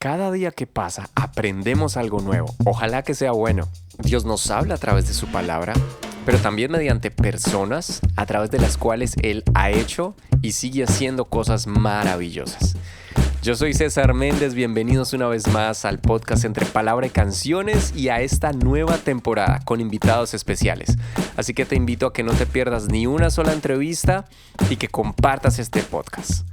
Cada día que pasa aprendemos algo nuevo. Ojalá que sea bueno. Dios nos habla a través de su palabra, pero también mediante personas a través de las cuales Él ha hecho y sigue haciendo cosas maravillosas. Yo soy César Méndez, bienvenidos una vez más al podcast Entre Palabra y Canciones y a esta nueva temporada con invitados especiales. Así que te invito a que no te pierdas ni una sola entrevista y que compartas este podcast.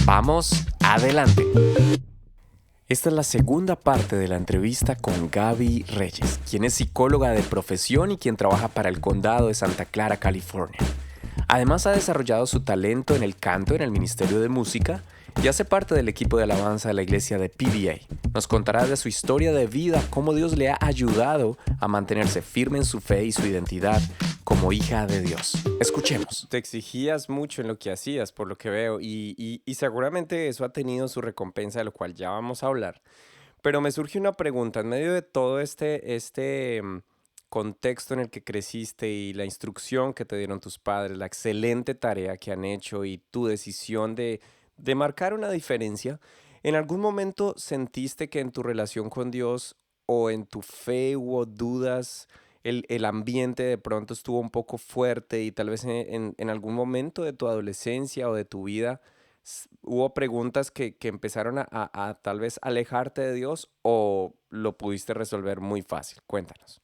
Vamos adelante. Esta es la segunda parte de la entrevista con Gaby Reyes, quien es psicóloga de profesión y quien trabaja para el condado de Santa Clara, California. Además ha desarrollado su talento en el canto en el Ministerio de Música y hace parte del equipo de alabanza de la iglesia de PBA. Nos contará de su historia de vida, cómo Dios le ha ayudado a mantenerse firme en su fe y su identidad como hija de Dios. Escuchemos. Te exigías mucho en lo que hacías, por lo que veo, y seguramente eso ha tenido su recompensa, de lo cual ya vamos a hablar. Pero me surge una pregunta, en medio de todo este contexto en el que creciste y la instrucción que te dieron tus padres, la excelente tarea que han hecho y tu decisión de marcar una diferencia, ¿en algún momento sentiste que en tu relación con Dios o en tu fe hubo dudas? El ambiente de pronto estuvo un poco fuerte y tal vez en algún momento de tu adolescencia o de tu vida hubo preguntas que empezaron a tal vez alejarte de Dios o lo pudiste resolver muy fácil. Cuéntanos.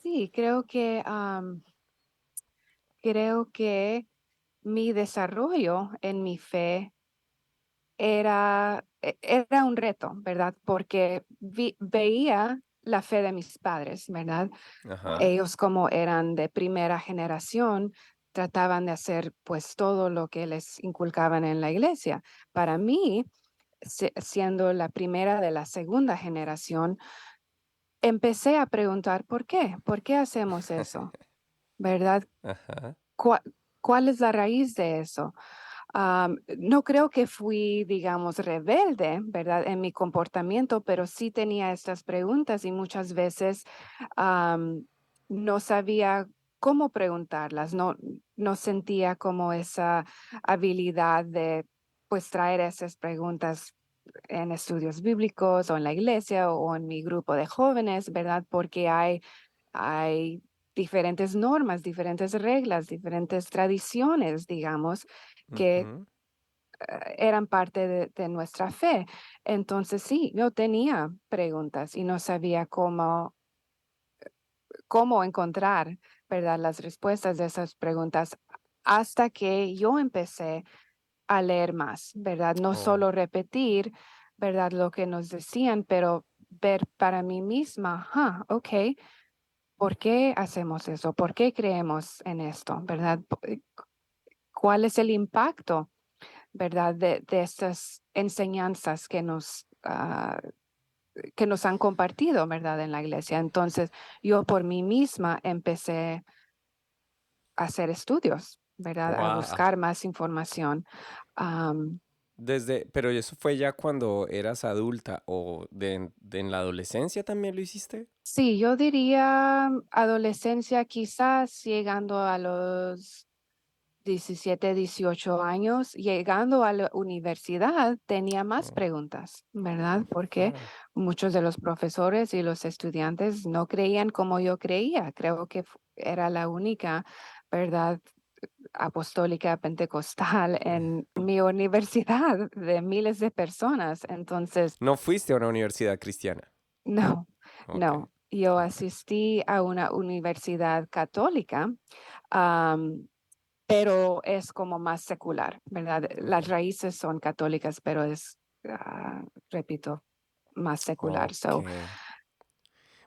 Sí, creo que mi desarrollo en mi fe era un reto, ¿verdad? Porque veía la fe de mis padres, ¿verdad? Ajá. Ellos como eran de primera generación, trataban de hacer pues todo lo que les inculcaban en la iglesia. Para mí, siendo la primera de la segunda generación, empecé a preguntar por qué hacemos eso, ¿verdad? Ajá. ¿Cuál cuál es la raíz de eso? No creo que fui, digamos, rebelde, ¿verdad? En mi comportamiento, pero sí tenía estas preguntas y muchas veces, am, no sabía cómo preguntarlas, no sentía como esa habilidad de, pues, traer esas preguntas en estudios bíblicos o en la iglesia o en mi grupo de jóvenes, ¿verdad? Porque hay diferentes normas, diferentes reglas, diferentes tradiciones, digamos, que Ujú. eran parte de nuestra fe. Entonces, sí, yo tenía preguntas y no sabía cómo encontrar, ¿verdad?, las respuestas de esas preguntas hasta que yo empecé a leer más, ¿verdad? No Oh, solo repetir, ¿verdad?, lo que nos decían, pero ver para mí misma, ok, ¿por qué hacemos eso? ¿Por qué creemos en esto? ¿Verdad? ¿Cuál es el impacto, verdad, de estas enseñanzas que nos han compartido, verdad, en la iglesia? Entonces, yo por mí misma empecé a hacer estudios, ¿verdad? A wow. buscar más información. Am, Pero eso fue ya cuando eras adulta o en la adolescencia también lo hiciste. sí, yo diría adolescencia, quizás llegando a los 17, 18 años, llegando a la universidad, tenía más Oh, preguntas, ¿verdad? Porque claro. muchos de los profesores y los estudiantes no creían como yo creía. Creo que era la única, ¿verdad? Apostólica pentecostal en mi universidad de miles de personas. Entonces, No fuiste a una universidad cristiana. no, Ok, no. Yo ok. asistí a una universidad católica, pero es como más secular, ¿verdad? Las Ujú. raíces son católicas, pero es, repito, más secular. Ok. So,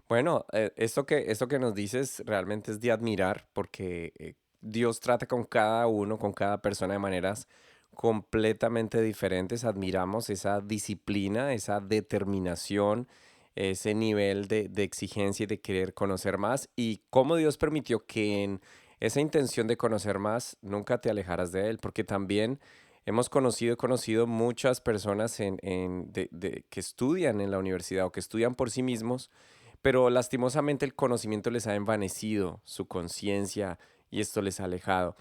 Bueno, esto que nos dices realmente es de admirar porque Dios trata con cada uno, con cada persona de maneras completamente diferentes. Admiramos esa disciplina, esa determinación, ese nivel de exigencia y de querer conocer más y cómo Dios permitió que en esa intención de conocer más nunca te alejaras de Él, porque también he conocido muchas personas que estudian en la universidad o que estudian por sí mismos, pero lastimosamente el conocimiento les ha envanecido su conciencia y esto les ha alejado.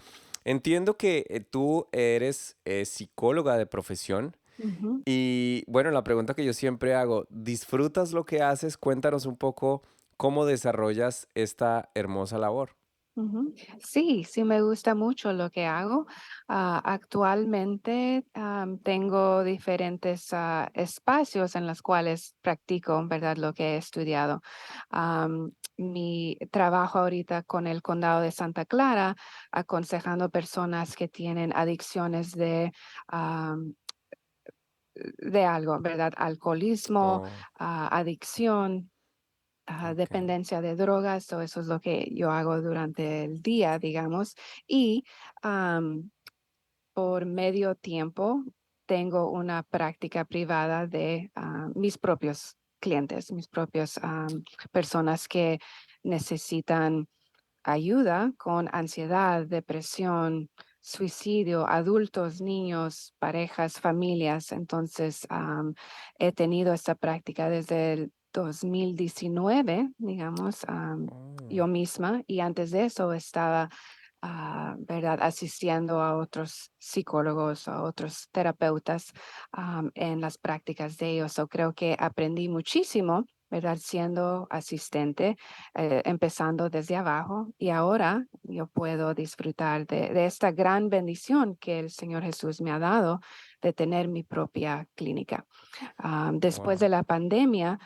Entiendo que tú eres psicóloga de profesión Ujú. Y bueno, la pregunta que yo siempre hago, ¿disfrutas lo que haces? Cuéntanos un poco cómo desarrollas esta hermosa labor. Ujú. Sí, sí me gusta mucho lo que hago. Actualmente tengo diferentes espacios en los cuales practico, ¿verdad? Lo que he estudiado. Mi trabajo ahorita con el condado de Santa Clara, aconsejando personas que tienen adicciones de algo, ¿verdad? Alcoholismo, Oh, adicción, ok. dependencia de drogas, o eso es lo que yo hago durante el día, digamos. Y am, por medio tiempo tengo una práctica privada de mis propios clientes, mis propios personas que necesitan ayuda con ansiedad, depresión, suicidio, adultos, niños, parejas, familias. Entonces, he tenido esta práctica desde el 2019, digamos, Oh, yo misma, y antes de eso estaba, ¿verdad?, asistiendo a otros psicólogos, a otros terapeutas, en las prácticas de ellos. So, creo que aprendí muchísimo, ¿verdad?, siendo asistente, empezando desde abajo, y ahora yo puedo disfrutar de esta gran bendición que el Señor Jesús me ha dado de tener mi propia clínica. Después de wow. la pandemia,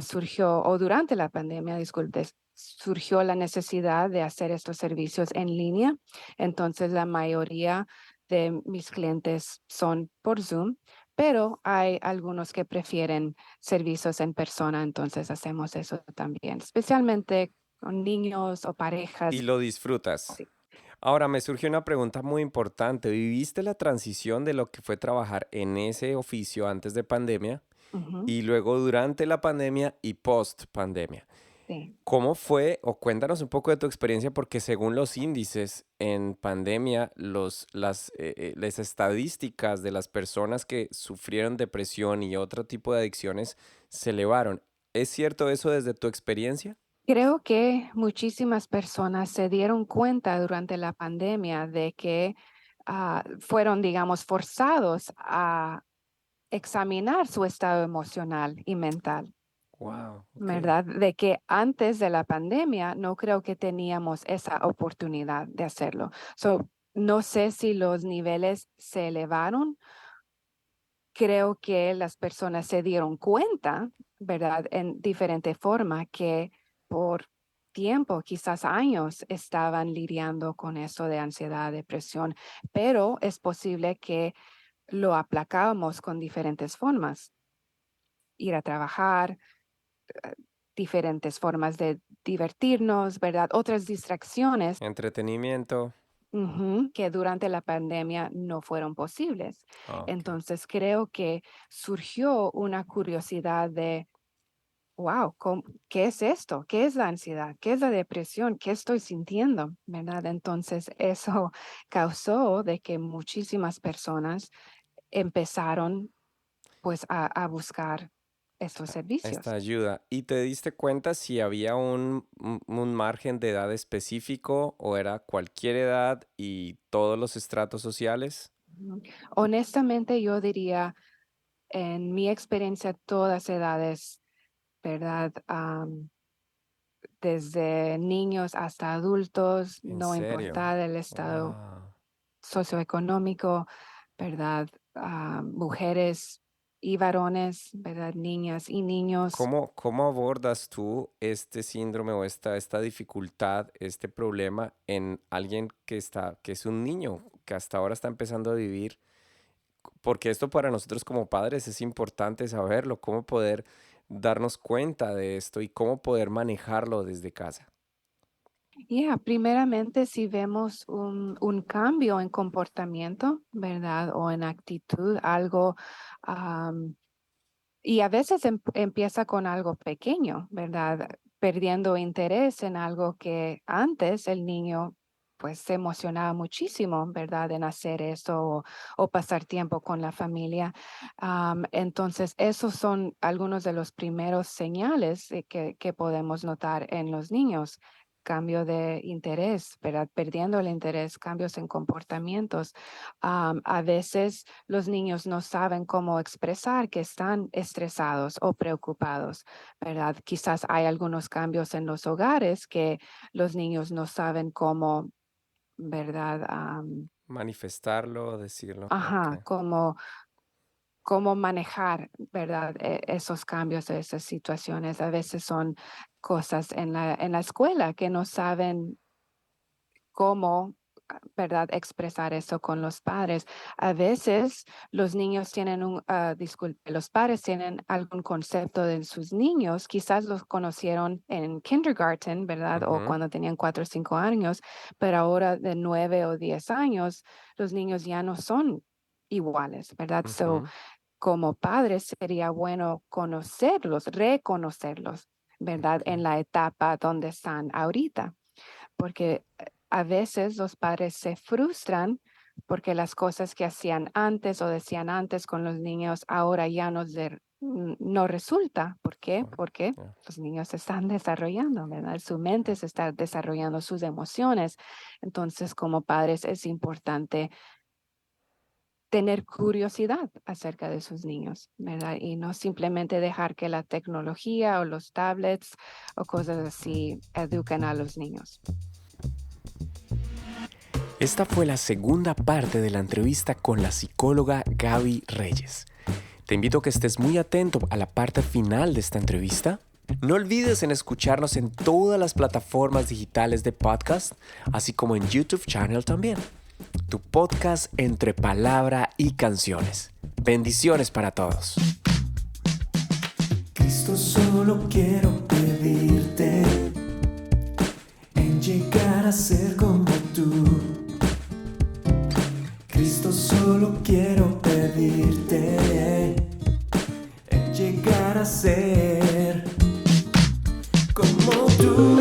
surgió, o durante la pandemia, disculpe, surgió la necesidad de hacer estos servicios en línea. Entonces, la mayoría de mis clientes son por Zoom, pero hay algunos que prefieren servicios en persona, entonces hacemos eso también, especialmente con niños o Y parejas. lo disfrutas. Sí. Ahora me surge una pregunta muy importante. ¿Viviste la transición de lo que fue trabajar en ese oficio antes de pandemia Ujú. y luego durante la pandemia y post pandemia? Sí. ¿Cómo fue? O cuéntanos un poco de tu experiencia, porque según los índices en pandemia, las estadísticas de las personas que sufrieron depresión y otro tipo de adicciones se elevaron. ¿Es cierto eso desde tu experiencia? Creo que muchísimas personas se dieron cuenta durante la pandemia de que fueron, digamos, forzados a examinar su estado emocional y mental, Wow, ok. ¿verdad? De que antes de la pandemia no creo que teníamos esa oportunidad de hacerlo. So, no sé si los niveles se elevaron. Creo que las personas se dieron cuenta, ¿verdad? En diferente forma que por tiempo, quizás años, estaban lidiando con eso de ansiedad, depresión, pero es posible que lo aplacábamos con diferentes formas, ir a trabajar, diferentes formas de divertirnos, ¿verdad? Otras distracciones, Entretenimiento. que durante la pandemia no fueron posibles. Ok. Entonces creo que surgió una curiosidad de, wow, ¿qué es esto? ¿Qué es la ansiedad? ¿Qué es la depresión? ¿Qué estoy sintiendo? ¿Verdad? Entonces eso causó de que muchísimas personas empezaron pues a buscar estos Esta servicios. ayuda. ¿Y te diste cuenta si había un margen de edad específico o era cualquier edad y todos los estratos sociales? Ujú. Honestamente, yo diría, en mi experiencia, todas edades, ¿verdad? Desde niños hasta adultos, ¿En no serio? importa el estado Wow. socioeconómico, ¿verdad? Mujeres y varones, ¿verdad? Niñas y niños. ¿Cómo abordas tú este síndrome o esta dificultad, este problema en alguien que es un niño, que hasta ahora está empezando a vivir? Porque esto para nosotros como padres es importante saberlo, cómo poder darnos cuenta de esto y cómo poder manejarlo desde casa. Primeramente, si vemos un cambio en comportamiento, ¿verdad? O en actitud, algo, y a veces empieza con algo pequeño, ¿verdad? Perdiendo interés en algo que antes el niño pues se emocionaba muchísimo, ¿verdad? En hacer eso o pasar tiempo con la familia. Entonces, esos son algunos de los primeros señales que podemos notar en los niños. cambio de interés, ¿verdad? Perdiendo el interés, cambios en comportamientos. A veces los niños no saben cómo expresar que están estresados o preocupados, ¿verdad? Quizás hay algunos cambios en los hogares que los niños no saben cómo, ¿verdad? Manifestarlo, decirlo. Ok. Ajá, cómo manejar, ¿verdad? Esos cambios, esas situaciones. A veces son cosas en la escuela que no saben cómo, ¿verdad? Expresar eso con los padres. A veces los niños tienen disculpe, los padres tienen algún concepto de sus niños, quizás los conocieron en kindergarten, ¿verdad? O Ujú, cuando tenían 4 o 5 años, pero ahora de 9 o 10 años, los niños ya no son iguales, ¿verdad? So, ujú, como padres sería bueno conocerlos, reconocerlos, ¿verdad? ok. En la etapa donde están ahorita, porque a veces los padres se frustran porque las cosas que hacían antes o decían antes con los niños ahora ya no resulta. ¿Por qué? Bueno, Porque ya. los niños se están desarrollando, ¿verdad? Su mente se está desarrollando, sus emociones. Entonces, como padres es importante tener curiosidad acerca de sus niños, ¿verdad? Y no simplemente dejar que la tecnología o los tablets o cosas así eduquen a los niños. Esta fue la segunda parte de la entrevista con la psicóloga Gaby Reyes. Te invito a que estés muy atento a la parte final de esta entrevista. No olvides en escucharnos en todas las plataformas digitales de podcast, así como en YouTube Channel también. Tu podcast entre palabra y canciones. Bendiciones para todos. Cristo, solo quiero pedirte en llegar a ser como tú. Cristo, solo quiero pedirte en llegar a ser como tú.